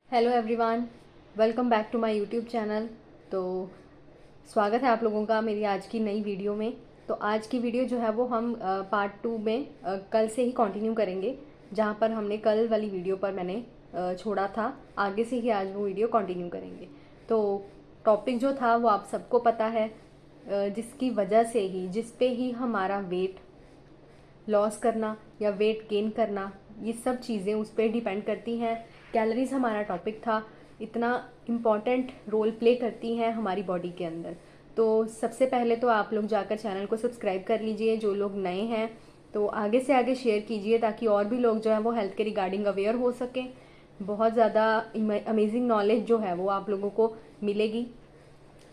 Hello everyone, welcome back to my YouTube channel. तो स्वागत है आप लोगों का मेरी आज की नई वीडियो में। तो आज की वीडियो जो है वो हम पार्ट 2 में कल से ही कंटिन्यू करेंगे। जहाँ पर हमने कल वाली वीडियो पर मैंने छोड़ा था, आगे से ही आज वो वीडियो कंटिन्यू करेंगे। तो टॉपिक जो था वो आप सबको पता है, जिसकी वजह से ही जिस पे ही हमारा वेट लॉस करना या वेट गेन करना, ये सब चीज़ें उस पर डिपेंड करती हैं। कैलोरीज हमारा टॉपिक था, इतना इम्पॉर्टेंट रोल प्ले करती हैं हमारी बॉडी के अंदर। तो सबसे पहले तो आप लोग जाकर चैनल को सब्सक्राइब कर लीजिए, जो लोग नए हैं तो आगे से आगे शेयर कीजिए ताकि और भी लोग जो है वो हेल्थ के रिगार्डिंग अवेयर हो सकें। बहुत ज़्यादा अमेजिंग नॉलेज जो है वो आप लोगों को मिलेगी।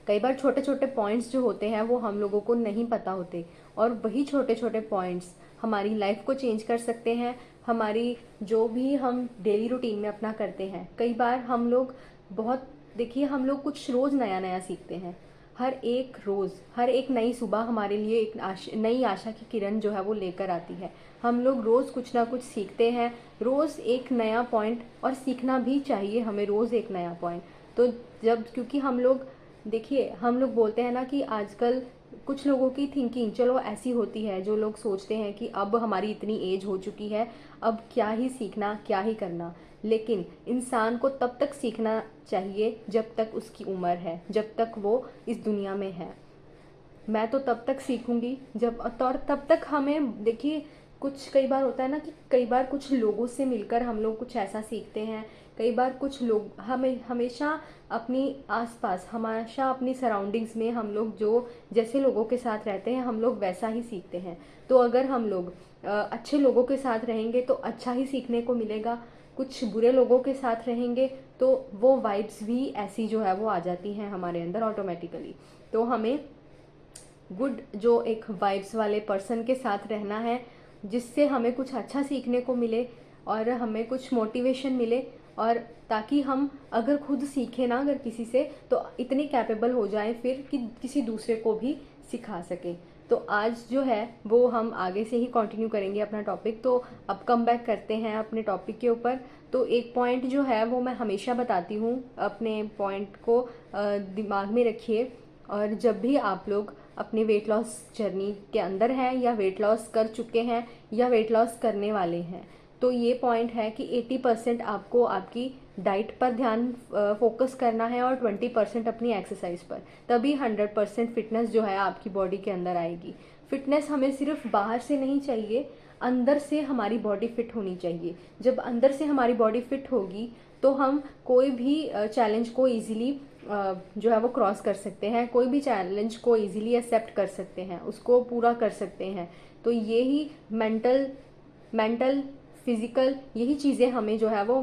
कई बार छोटे छोटे पॉइंट्स जो होते हैं वो हम लोगों को नहीं पता होते, और वही छोटे छोटे पॉइंट्स हमारी लाइफ को चेंज कर सकते हैं। हमारी जो भी हम डेली रूटीन में अपना करते हैं, कई बार हम लोग बहुत, देखिए हम लोग कुछ रोज़ नया नया सीखते हैं। हर एक रोज़, हर एक नई सुबह हमारे लिए एक नई आशा की किरण जो है वो लेकर आती है। हम लोग रोज़ कुछ ना कुछ सीखते हैं, रोज़ एक नया पॉइंट, और सीखना भी चाहिए हमें रोज़ एक नया पॉइंट। तो जब, क्योंकि हम लोग, देखिए हम लोग बोलते हैं ना कि आजकल कुछ लोगों की थिंकिंग चलो ऐसी होती है, जो लोग सोचते हैं कि अब हमारी इतनी एज हो चुकी है, अब क्या ही सीखना, क्या ही करना। लेकिन इंसान को तब तक सीखना चाहिए जब तक उसकी उम्र है, जब तक वो इस दुनिया में है। मैं तो तब तक सीखूंगी जब, और तब तक हमें, देखिए कुछ कई बार होता है ना कि कई बार कुछ लोगों से मिलकर हम लोग कुछ ऐसा सीखते हैं। कई बार कुछ लोग हमें हमेशा अपनी आसपास, हमेशा अपनी सराउंडिंग्स में हम लोग जो जैसे लोगों के साथ रहते हैं हम लोग वैसा ही सीखते हैं। तो अगर हम लोग अच्छे लोगों के साथ रहेंगे तो अच्छा ही सीखने को मिलेगा। कुछ बुरे लोगों के साथ रहेंगे तो वो वाइब्स भी ऐसी जो है वो आ जाती हैं हमारे अंदर ऑटोमेटिकली। तो हमें गुड, जो एक वाइब्स वाले पर्सन के साथ रहना है, जिससे हमें कुछ अच्छा सीखने को मिले और हमें कुछ मोटिवेशन मिले, और ताकि हम अगर खुद सीखें ना अगर किसी से, तो इतने कैपेबल हो जाएं फिर कि किसी दूसरे को भी सिखा सकें। तो आज जो है वो हम आगे से ही कंटिन्यू करेंगे अपना टॉपिक। तो अब कम बैक करते हैं अपने टॉपिक के ऊपर। तो एक पॉइंट जो है वो मैं हमेशा बताती हूँ, अपने पॉइंट को दिमाग में रखिए। और जब भी आप लोग अपनी वेट लॉस जर्नी के अंदर हैं, या वेट लॉस कर चुके हैं, या वेट लॉस करने वाले हैं, तो ये पॉइंट है कि 80% आपको आपकी डाइट पर ध्यान फोकस करना है, और 20% अपनी एक्सरसाइज पर। तभी 100% फिटनेस जो है आपकी बॉडी के अंदर आएगी। फिटनेस हमें सिर्फ बाहर से नहीं चाहिए, अंदर से हमारी बॉडी फिट होनी चाहिए। जब अंदर से हमारी बॉडी फिट होगी तो हम कोई भी चैलेंज को इजीली जो है वो क्रॉस कर सकते हैं, कोई भी चैलेंज को इजीली एक्सेप्ट कर सकते हैं, उसको पूरा कर सकते हैं। तो ये ही मेंटल मेंटल फिजिकल, यही चीज़ें हमें जो है वो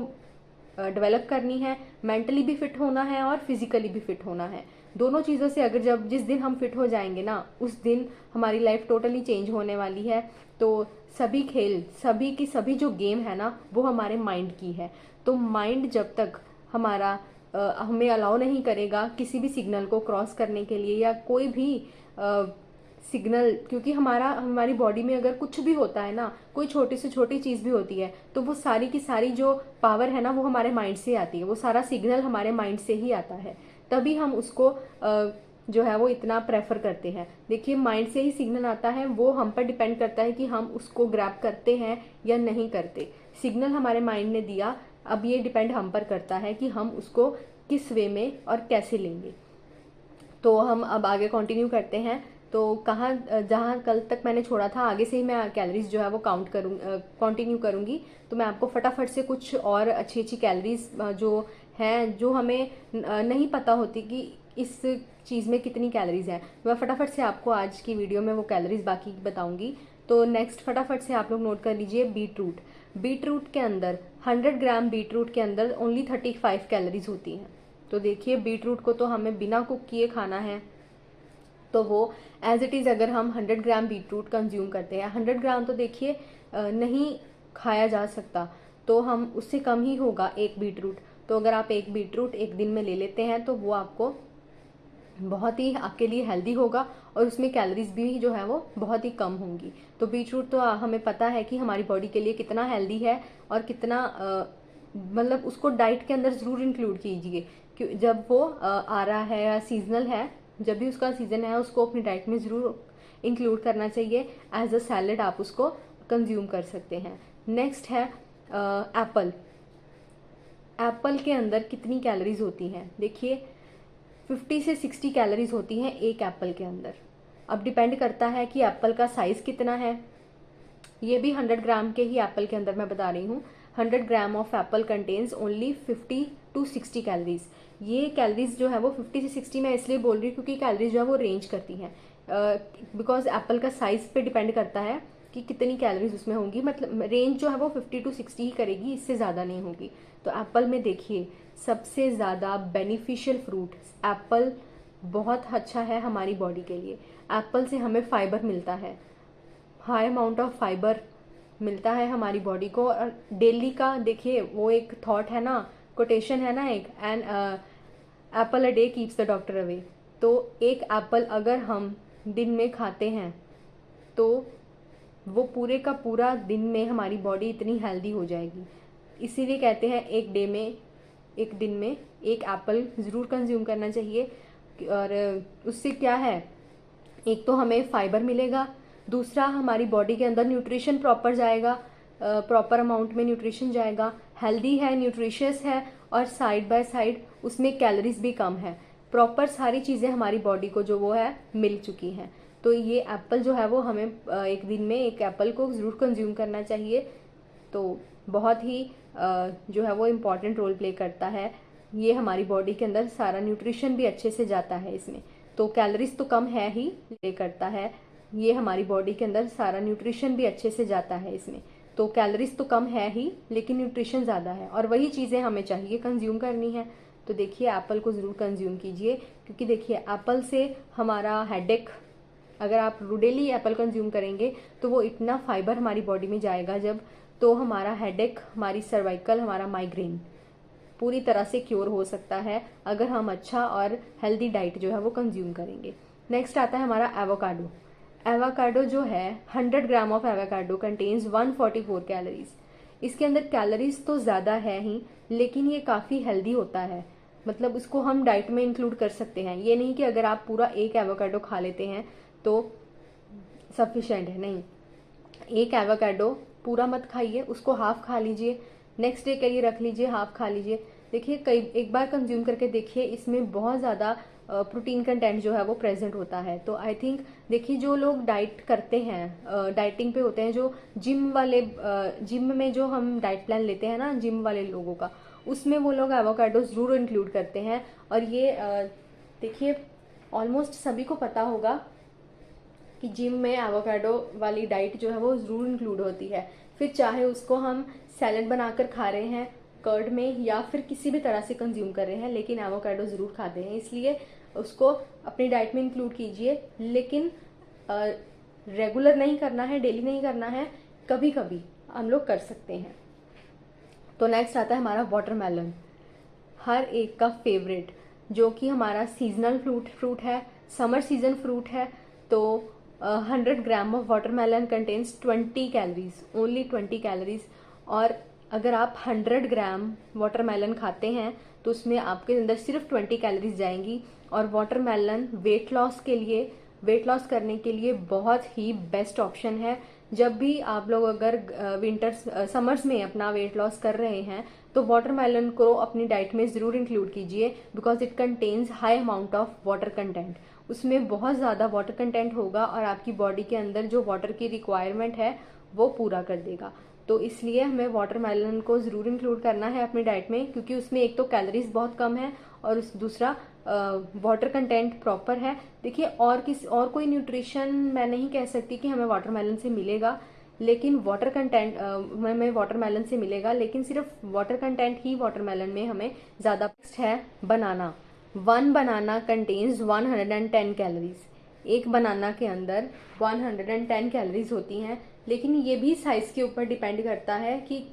डेवलप करनी है। मेंटली भी फिट होना है और फिजिकली भी फिट होना है। दोनों चीज़ों से अगर, जब जिस दिन हम फिट हो जाएंगे ना, उस दिन हमारी लाइफ टोटली चेंज होने वाली है। तो सभी खेल, सभी की सभी जो गेम है ना, वो हमारे माइंड की है। तो माइंड जब तक हमारा हमें अलाउ नहीं करेगा किसी भी सिग्नल को क्रॉस करने के लिए, या कोई भी सिग्नल, क्योंकि हमारी बॉडी में अगर कुछ भी होता है ना, कोई छोटी से छोटी चीज़ भी होती है, तो वो सारी की सारी जो पावर है ना वो हमारे माइंड से आती है, वो सारा सिग्नल हमारे माइंड से ही आता है। तभी हम उसको जो है वो इतना प्रेफर करते हैं। देखिए माइंड से ही सिग्नल आता है, वो हम पर डिपेंड करता है कि हम उसको ग्रैब करते हैं या नहीं करते। सिग्नल हमारे माइंड ने दिया, अब ये डिपेंड हम पर करता है कि हम उसको किस वे में और कैसे लेंगे। तो हम अब आगे कंटिन्यू करते हैं। तो कहाँ, जहाँ कल तक मैंने छोड़ा था, आगे से ही मैं कैलोरीज जो है वो काउंट कंटिन्यू करूँगी। तो मैं आपको फटाफट से कुछ और अच्छी अच्छी कैलोरीज जो हैं, जो हमें नहीं पता होती कि इस चीज़ में कितनी कैलोरीज हैं, मैं फटाफट से आपको आज की वीडियो में वो कैलोरीज बाकी बताऊँगी। तो नेक्स्ट फटाफट से आप लोग नोट कर लीजिए, बीट रूट। बीट रूट के अंदर 100 ग्राम बीट रूट के अंदर ओनली 35 कैलोरीज होती हैं। तो देखिए बीट रूट को तो हमें बिना कुक किए खाना है, तो वो एज इट इज़ अगर हम 100 ग्राम बीट रूट कंज्यूम करते हैं, 100 ग्राम तो देखिए नहीं खाया जा सकता, तो हम उससे कम ही होगा एक बीट रूट। तो अगर आप एक बीट रूट एक दिन में ले लेते हैं तो वो आपको बहुत ही आपके लिए हेल्दी होगा, और उसमें कैलोरीज भी जो है वो बहुत ही कम होंगी। तो बीट रूट तो हमें पता है कि हमारी बॉडी के लिए कितना हेल्दी है और कितना मतलब उसको डाइट के अंदर ज़रूर इंक्लूड कीजिए, कि जब वो आ रहा है या सीजनल है, जब भी उसका सीज़न है उसको अपनी डाइट में ज़रूर इंक्लूड करना चाहिए। एज अ सैलड आप उसको कंज्यूम कर सकते हैं। नेक्स्ट है एप्पल। एप्पल के अंदर कितनी कैलोरीज होती हैं? देखिए 50 से 60 कैलोरीज होती हैं एक एप्पल के अंदर। अब डिपेंड करता है कि एप्पल का साइज़ कितना है। ये भी 100 ग्राम के ही एप्पल के अंदर मैं बता रही हूँ। 100 gram of Apple contains only 50 to 60 calories. ये कैलोरीज जो है वो 50 से 60 मैं इसलिए बोल रही हूँ क्योंकि कैलोरीज जो है वो रेंज करती हैं, बिकॉज एप्पल का साइज़ पे डिपेंड करता है कि कितनी कैलोरीज उसमें होंगी। मतलब रेंज जो है वो 50 to 60 ही करेगी, इससे ज़्यादा नहीं होगी। तो एप्पल में देखिए सबसे ज़्यादा बेनिफिशियल फ्रूट एप्पल बहुत अच्छा है हमारी बॉडी के लिए। एप्पल से हमें फाइबर मिलता है, हाई अमाउंट ऑफ फाइबर मिलता है हमारी बॉडी को। और डेली का देखिए वो एक थॉट है ना, कोटेशन है ना एक, an apple a day keeps the doctor away. तो एक एप्पल अगर हम दिन में खाते हैं तो वो पूरे का पूरा दिन में हमारी बॉडी इतनी हेल्दी हो जाएगी। इसीलिए कहते हैं एक दिन में एक एप्पल ज़रूर कंज्यूम करना चाहिए। और उससे क्या है, एक तो हमें फाइबर मिलेगा, दूसरा हमारी बॉडी के अंदर न्यूट्रिशन प्रॉपर जाएगा, प्रॉपर अमाउंट में न्यूट्रिशन जाएगा, हेल्दी है, न्यूट्रिशियस है, और साइड बाय साइड उसमें कैलोरीज भी कम है। प्रॉपर सारी चीज़ें हमारी बॉडी को जो वो है मिल चुकी हैं। तो ये एप्पल जो है वो हमें एक दिन में एक एप्पल को ज़रूर कंज्यूम करना चाहिए। तो बहुत ही जो है वो इम्पॉर्टेंट रोल प्ले करता है। ये हमारी बॉडी के अंदर सारा न्यूट्रिशन भी अच्छे से जाता है इसमें। तो कैलोरीज तो कम है ही, प्ले करता है। ये हमारी बॉडी के अंदर सारा न्यूट्रिशन भी अच्छे से जाता है इसमें। तो कैलोरीज तो कम है ही लेकिन न्यूट्रिशन ज़्यादा है, और वही चीज़ें हमें चाहिए कंज्यूम करनी है। तो देखिए एप्पल को ज़रूर कंज्यूम कीजिए, क्योंकि देखिए एप्पल से हमारा हेडेक, अगर आप डेली एप्पल कंज्यूम करेंगे तो वो इतना फाइबर हमारी बॉडी में जाएगा जब, तो हमारा हेडेक, हमारी सर्वाइकल, हमारा माइग्रेन पूरी तरह से क्योर हो सकता है अगर हम अच्छा और हेल्दी डाइट जो है वो कंज्यूम करेंगे। नेक्स्ट आता है हमारा एवोकाडो। एवोकाडो जो है 100 gram of avocado contains 144 calories. इसके अंदर कैलोरीज तो ज़्यादा है ही, लेकिन ये काफ़ी हेल्दी होता है। मतलब उसको हम डाइट में इंक्लूड कर सकते हैं। ये नहीं कि अगर आप पूरा एक एवोकाडो खा लेते हैं तो सफिशेंट है, नहीं। एक एवोकाडो पूरा मत खाइए, उसको हाफ खा लीजिए, नेक्स्ट डे के लिए रख लीजिए, हाफ खा लीजिए। देखिए एक बार कंज्यूम करके देखिए, इसमें बहुत ज़्यादा प्रोटीन कंटेंट जो है वो प्रेजेंट होता है। तो आई थिंक देखिए जो लोग डाइट करते हैं, डाइटिंग पे होते हैं, जो जिम में जो हम डाइट प्लान लेते हैं ना जिम वाले लोगों का, उसमें वो लोग एवोकाडो ज़रूर इंक्लूड करते हैं। और ये देखिए ऑलमोस्ट सभी को पता होगा कि जिम में एवोकाडो वाली डाइट जो है वो ज़रूर इंक्लूड होती है। फिर चाहे उसको हम सैलड बनाकर खा रहे हैं कर्ड में या फिर किसी भी तरह से कंज्यूम कर रहे हैं, लेकिन एवोकाडो ज़रूर खाते हैं। इसलिए उसको अपनी डाइट में इंक्लूड कीजिए, लेकिन रेगुलर नहीं करना है, डेली नहीं करना है, कभी कभी हम लोग कर सकते हैं। तो नेक्स्ट आता है हमारा वाटरमेलन, हर एक का फेवरेट, जो कि हमारा सीजनल फ्रूट है, समर सीजन फ्रूट है। तो 100 gram of watermelon contains 20 calories, only 20 calories. और अगर आप 100 ग्राम वाटरमेलन खाते हैं तो उसमें आपके अंदर सिर्फ 20 कैलोरीज जाएंगी। और वाटरमेलन वेट लॉस करने के लिए बहुत ही बेस्ट ऑप्शन है। जब भी आप लोग अगर समर्स में अपना वेट लॉस कर रहे हैं तो वाटरमेलन को अपनी डाइट में ज़रूर इंक्लूड कीजिए, because it contains high amount of water content. उसमें बहुत ज़्यादा वाटर कंटेंट होगा और आपकी बॉडी के अंदर जो वाटर की रिक्वायरमेंट है वो पूरा कर देगा। तो इसलिए हमें वाटरमेलन को ज़रूर इंक्लूड करना है अपनी डाइट में, क्योंकि उसमें एक तो कैलोरीज बहुत कम है और दूसरा वाटर कंटेंट प्रॉपर है। देखिए और कोई न्यूट्रिशन मैं नहीं कह सकती कि हमें वाटरमेलन से मिलेगा, लेकिन वाटर कंटेंट हमें वाटरमेलन से मिलेगा, लेकिन सिर्फ वाटर कंटेंट ही वाटरमेलन में हमें ज़्यादा है। बनाना, 1 बनाना कंटेन्स 110 कैलोरीज। एक बनाना के अंदर 110 कैलोरीज होती हैं, लेकिन ये भी साइज़ के ऊपर डिपेंड करता है कि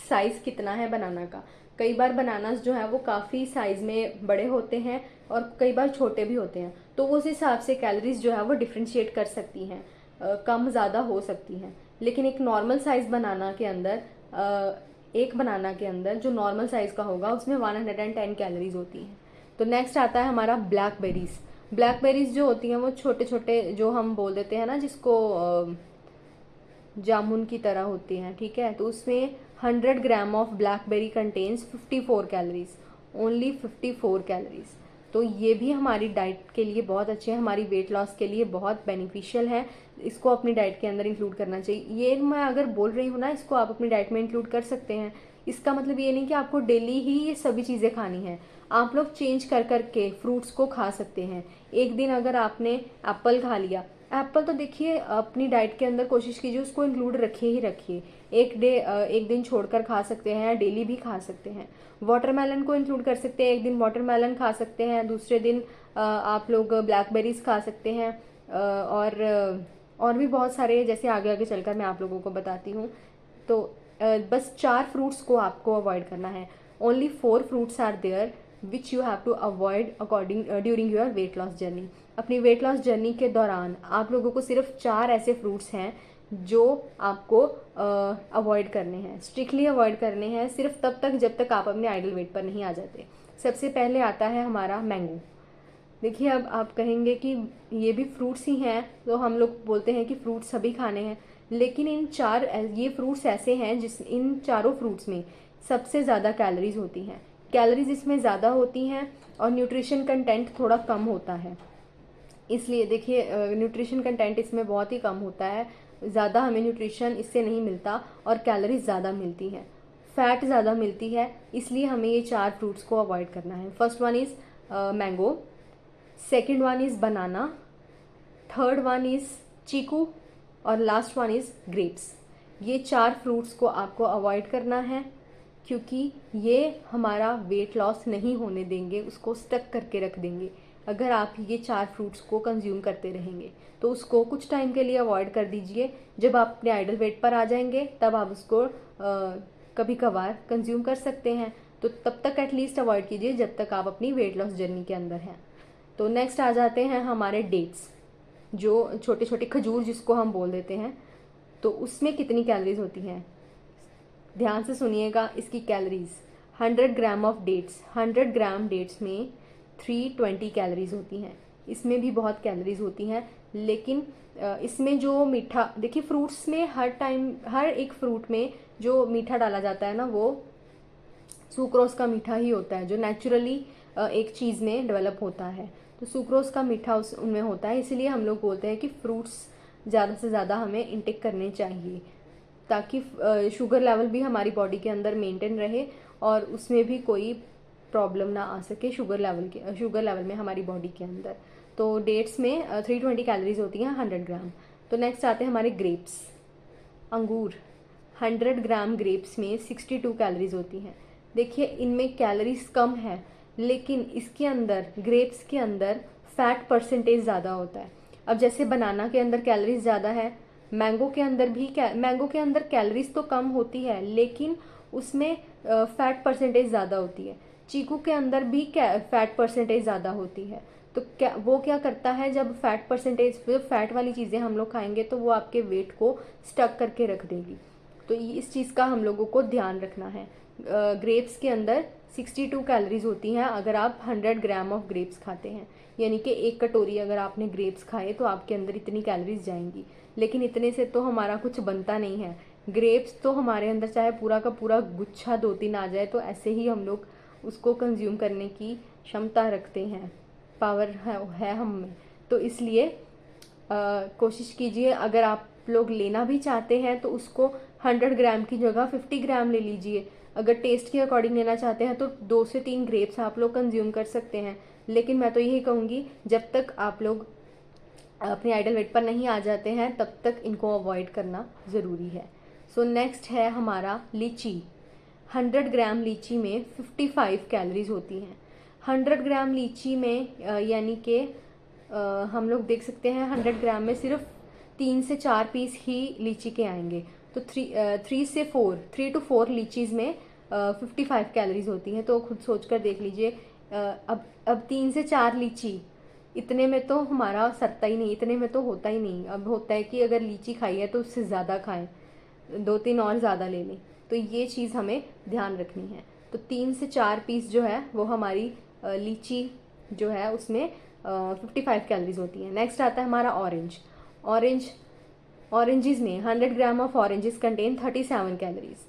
साइज़ कितना है बनाना का। कई बार बनानास जो है वो काफ़ी साइज़ में बड़े होते हैं और कई बार छोटे भी होते हैं, तो उस हिसाब से कैलोरीज जो है वो डिफ्रेंशिएट कर सकती हैं, कम ज़्यादा हो सकती हैं। लेकिन एक नॉर्मल साइज़ बनाना के अंदर एक बनाना के अंदर जो नॉर्मल साइज़ का होगा उसमें 110 कैलोरीज होती हैं। तो नेक्स्ट आता है हमारा ब्लैकबेरीज़। ब्लैकबेरीज़ जो होती हैं वो छोटे छोटे, जो हम बोल देते हैं ना जिसको जामुन की तरह होती हैं, ठीक है। तो उसमें 100 gram of blackberry contains 54 calories, only 54 calories. तो ये भी हमारी डाइट के लिए बहुत अच्छे हैं, हमारी वेट लॉस के लिए बहुत बेनिफिशियल है। इसको अपनी डाइट के अंदर इंक्लूड करना चाहिए। ये मैं अगर बोल रही हूँ ना, इसको आप अपनी डाइट में इंक्लूड कर सकते हैं। इसका मतलब ये नहीं कि आपको डेली ही ये सभी चीज़ें खानी है। आप लोग चेंज कर कर के फ्रूट्स को खा सकते हैं। एक दिन अगर आपने एप्पल खा लिया, एप्पल तो देखिए अपनी डाइट के अंदर कोशिश कीजिए उसको इंक्लूड रखिए ही रखिए। एक दिन छोड़कर खा सकते हैं या डेली भी खा सकते हैं। वाटरमेलन को इंक्लूड कर सकते हैं, एक दिन वाटरमेलन खा सकते हैं, दूसरे दिन आप लोग ब्लैकबेरीज खा सकते हैं। और भी बहुत सारे, जैसे आगे आगे चलकर मैं आप लोगों को बताती हूँ। तो बस 4 फ्रूट्स को आपको अवॉइड करना है। Only 4 fruits are there which you have to avoid according during your weight loss journey. अपनी वेट लॉस जर्नी के दौरान आप लोगों को सिर्फ 4 ऐसे फ्रूट्स हैं जो आपको अवॉइड करने हैं, स्ट्रिक्टली अवॉइड करने हैं, सिर्फ तब तक जब तक आप अपने आइडल वेट पर नहीं आ जाते। सबसे पहले आता है हमारा मैंगो। देखिए अब आप कहेंगे कि ये भी फ्रूट्स ही हैं, तो हम लोग बोलते हैं कि फ्रूट्स सभी खाने हैं, लेकिन ये फ्रूट्स ऐसे हैं इन चारों फ्रूट्स में सबसे ज़्यादा कैलोरीज होती हैं। कैलोरीज इसमें ज़्यादा होती हैं और न्यूट्रिशन कंटेंट थोड़ा कम होता है। इसलिए देखिए न्यूट्रिशन कंटेंट इसमें बहुत ही कम होता है, ज़्यादा हमें न्यूट्रिशन इससे नहीं मिलता और कैलोरीज ज़्यादा मिलती हैं, फैट ज़्यादा मिलती है। इसलिए हमें ये 4 फ्रूट्स को अवॉइड करना है। First one is mango, second one is banana, third one is chikoo और लास्ट वन इज़ ग्रेप्स। ये 4 फ्रूट्स को आपको अवॉइड करना है क्योंकि ये हमारा वेट लॉस नहीं होने देंगे, उसको स्टक करके रख देंगे। अगर आप ये 4 फ्रूट्स को कंज्यूम करते रहेंगे तो उसको कुछ टाइम के लिए अवॉइड कर दीजिए। जब आप अपने आइडल वेट पर आ जाएंगे तब आप उसको कभी कभार कंज्यूम कर सकते हैं। तो तब तक एटलीस्ट अवॉइड कीजिए जब तक आप अपनी वेट लॉस जर्नी के अंदर हैं। तो नेक्स्ट आ जाते हैं हमारे डेट्स, जो छोटे छोटे खजूर जिसको हम बोल देते हैं। तो उसमें कितनी कैलोरीज होती हैं, ध्यान से सुनिएगा इसकी calories. 100 gram of dates, 100 gram dates में 320 कैलोरीज होती हैं। इसमें भी बहुत कैलोरीज होती हैं, लेकिन इसमें जो मीठा, देखिए फ्रूट्स में हर एक फ्रूट में जो मीठा डाला जाता है ना, वो सुक्रोज का मीठा ही होता है, जो नेचुरली एक चीज़ में डेवलप होता है। तो सुक्रोज का मीठा उनमें होता है। इसीलिए हम लोग बोलते हैं कि फ्रूट्स ज़्यादा से ज़्यादा हमें इंटेक करने चाहिए, ताकि शुगर लेवल भी हमारी बॉडी के अंदर मेंटेन रहे और उसमें भी कोई प्रॉब्लम ना आ सके शुगर लेवल में हमारी बॉडी के अंदर। तो डेट्स में 320 कैलोरीज होती हैं 100 ग्राम। तो नेक्स्ट आते हैं हमारे ग्रेप्स, अंगूर। 100 ग्राम ग्रेप्स में 62 कैलोरीज होती हैं। देखिए इनमें कैलोरीज कम है, लेकिन इसके अंदर, ग्रेप्स के अंदर फैट परसेंटेज ज़्यादा होता है। अब जैसे बनाना के अंदर कैलोरीज ज़्यादा है, मैंगो के अंदर कैलोरीज तो कम होती है, लेकिन उसमें फैट परसेंटेज ज़्यादा होती है। चीकू के अंदर भी फैट परसेंटेज ज़्यादा होती है। तो वो क्या करता है, जब फैट वाली चीज़ें हम लोग खाएंगे तो वो आपके वेट को स्टक करके रख देगी। तो इस चीज़ का हम लोगों को ध्यान रखना है। ग्रेप्स के अंदर 62 कैलोरीज होती हैं अगर आप 100 ग्राम ऑफ ग्रेप्स खाते हैं, यानी कि 1 कटोरी अगर आपने ग्रेप्स खाए तो आपके अंदर इतनी कैलोरीज जाएंगी। लेकिन इतने से तो हमारा कुछ बनता नहीं है। ग्रेप्स तो हमारे अंदर चाहे पूरा का पूरा गुच्छा 2-3 आ जाए तो ऐसे ही हम लोग उसको कंज्यूम करने की क्षमता रखते हैं, पावर है हम में। तो इसलिए कोशिश कीजिए, अगर आप लोग लेना भी चाहते हैं तो उसको 100 ग्राम की जगह 50 ग्राम ले लीजिए। अगर टेस्ट के अकॉर्डिंग लेना चाहते हैं तो 2 से 3 ग्रेप्स आप लोग कंज्यूम कर सकते हैं। लेकिन मैं तो यही कहूँगी, जब तक आप लोग अपने आइडल वेट पर नहीं आ जाते हैं तब तक इनको अवॉइड करना ज़रूरी है। सो नेक्स्ट है हमारा लीची। 100 ग्राम लीची में 55 कैलोरीज होती हैं। 100 ग्राम लीची में यानी कि हम लोग देख सकते हैं 100 ग्राम में सिर्फ 3 से 4 पीस ही लीची के आएंगे। तो 3 to 4 लीचीज़ में 55 कैलोरीज होती हैं। तो खुद सोच कर देख लीजिए, अब 3 से 4 लीची, इतने में तो हमारा सरता ही नहीं, इतने में तो होता ही नहीं। अब होता है कि अगर लीची खाई है तो उससे ज़्यादा खाएं, 2-3 और ज़्यादा ले लें। तो ये चीज़ हमें ध्यान रखनी है। तो 3 से 4 पीस जो है वो हमारी लीची जो है उसमें 55 कैलोरीज होती हैं। नेक्स्ट आता है हमारा ऑरेंज। ऑरेंजेस में 100 gram of oranges contain 37 calories.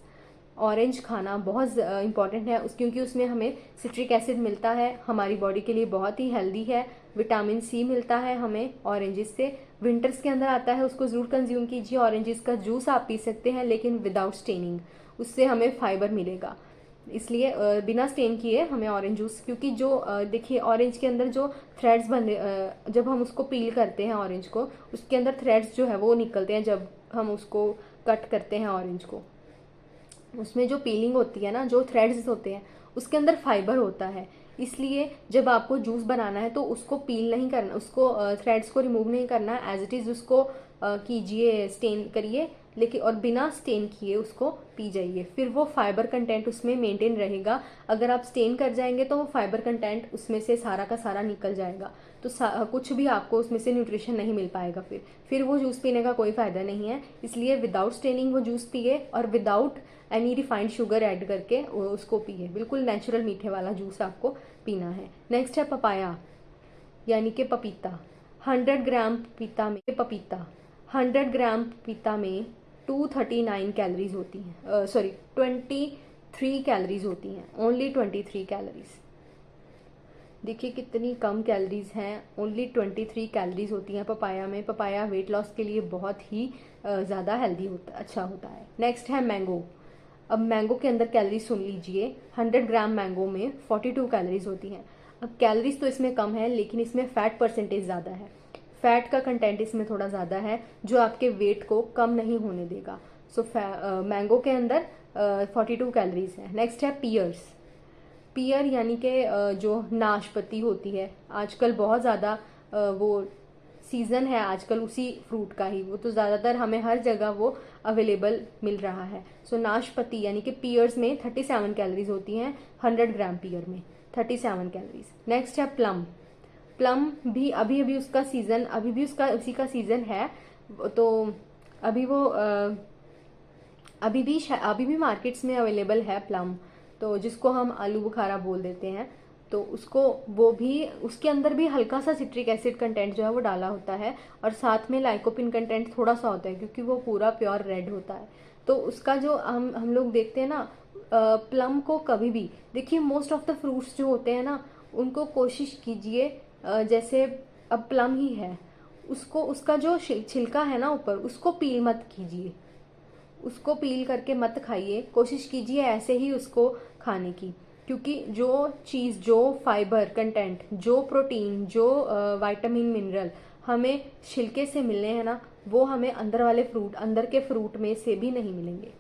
Orange खाना बहुत इंपॉर्टेंट है क्योंकि उसमें हमें सिट्रिक एसिड मिलता है, हमारी बॉडी के लिए बहुत ही हेल्दी है। विटामिन सी मिलता है हमें ऑरेंजेस से। विंटर्स के अंदर आता है, उसको ज़रूर कंज्यूम कीजिए। ऑरेंजेस का जूस आप पी सकते हैं लेकिन विदाउट स्टेनिंग, उससे हमें फाइबर मिलेगा। इसलिए बिना स्टेन किए हमें ऑरेंज जूस, क्योंकि जो देखिए ऑरेंज के अंदर जो थ्रेड्स बने, जब हम उसको पील करते हैं ऑरेंज को, उसके अंदर थ्रेड्स जो है वो निकलते हैं जब हम उसको कट करते हैं ऑरेंज को। उसमें जो पीलिंग होती है ना, जो थ्रेड्स होते हैं उसके अंदर फाइबर होता है। इसलिए जब आपको जूस बनाना है तो उसको पील नहीं करना, उसको थ्रेड्स को रिमूव नहीं करना, एज इट इज़ उसको कीजिए, स्टेन करिए, लेकिन और बिना स्टेन किए उसको पी जाइए, फिर वो फाइबर कंटेंट उसमें मेंटेन रहेगा। अगर आप स्टेन कर जाएंगे तो वो फाइबर कंटेंट उसमें से सारा का सारा निकल जाएगा, तो कुछ भी आपको उसमें से न्यूट्रिशन नहीं मिल पाएगा। फिर वो जूस पीने का कोई फ़ायदा नहीं है। इसलिए विदाउट स्टेनिंग वो जूस पिए और without any refined sugar add करके उसको पिए। बिल्कुल नेचुरल मीठे वाला जूस आपको पीना है। नेक्स्ट है पपाया यानी कि पपीता। 100 ग्राम पपीता में 239 कैलोरीज होती हैं, सॉरी 23 कैलोरीज होती हैं, ओनली 23 कैलोरीज। देखिए कितनी कम कैलोरीज हैं, ओनली 23 कैलोरीज होती हैं पपाया में। पपाया वेट लॉस के लिए बहुत ही ज़्यादा हेल्दी अच्छा होता है। नेक्स्ट है मैंगो। अब मैंगो के अंदर कैलोरीज सुन लीजिए, 100 ग्राम मैंगो में 42 कैलोरीज होती हैं। अब कैलोरीज तो इसमें कम है लेकिन इसमें फ़ैट परसेंटेज ज़्यादा है, फैट का कंटेंट इसमें थोड़ा ज़्यादा है जो आपके वेट को कम नहीं होने देगा। सो मैंगो के अंदर 42 कैलोरीज है। नेक्स्ट है पियर यानी कि जो नाशपाती होती है, आजकल बहुत ज़्यादा वो सीज़न है आजकल उसी फ्रूट का ही, वो तो ज़्यादातर हमें हर जगह वो अवेलेबल मिल रहा है। सो नाशपाती यानी कि पियर्स में 37 कैलोरीज होती हैं, 100 ग्राम पियर में 37 कैलोरीज। नेक्स्ट है प्लम भी अभी उसका सीज़न, अभी भी उसका उसी का सीज़न है, तो अभी वो अभी भी मार्केट्स में अवेलेबल है प्लम, तो जिसको हम आलू बुखारा बोल देते हैं। तो उसको वो भी, उसके अंदर भी हल्का सा सिट्रिक एसिड कंटेंट जो है वो डाला होता है और साथ में लाइकोपिन कंटेंट थोड़ा सा होता है क्योंकि वो पूरा प्योर रेड होता है। तो उसका जो हम लोग देखते हैं ना, प्लम को कभी भी देखिए, मोस्ट ऑफ द फ्रूट्स जो होते हैं ना उनको कोशिश कीजिए, जैसे अब प्लम ही है, उसको उसका जो छिलका है ना ऊपर, उसको पील मत कीजिए, उसको पील करके मत खाइए, कोशिश कीजिए ऐसे ही उसको खाने की। क्योंकि जो चीज़, जो फाइबर कंटेंट, जो प्रोटीन, जो विटामिन मिनरल हमें छिलके से मिलने हैं ना, वो हमें अंदर के फ्रूट में से भी नहीं मिलेंगे।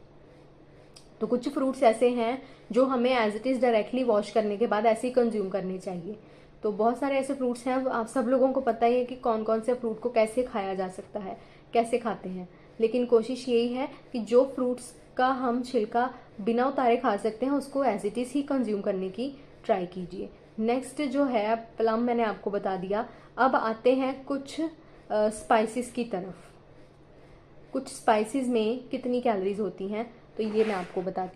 तो कुछ फ्रूट्स ऐसे हैं जो हमें as it is directly wash करने के बाद ऐसे ही कंज्यूम करने चाहिए। तो बहुत सारे ऐसे फ्रूट्स हैं, आप सब लोगों को पता ही है कि कौन कौन से फ्रूट को कैसे खाया जा सकता है, कैसे खाते हैं। लेकिन कोशिश यही है कि जो फ्रूट्स का हम छिलका बिना उतारे खा सकते हैं उसको एज इट इज़ ही कंज्यूम करने की ट्राई कीजिए। नेक्स्ट जो है प्लम, मैंने आपको बता दिया। अब आते हैं कुछ स्पाइसेस की तरफ। कुछ स्पाइसेस में कितनी कैलोरीज होती हैं तो ये मैं आपको बताती हूँ।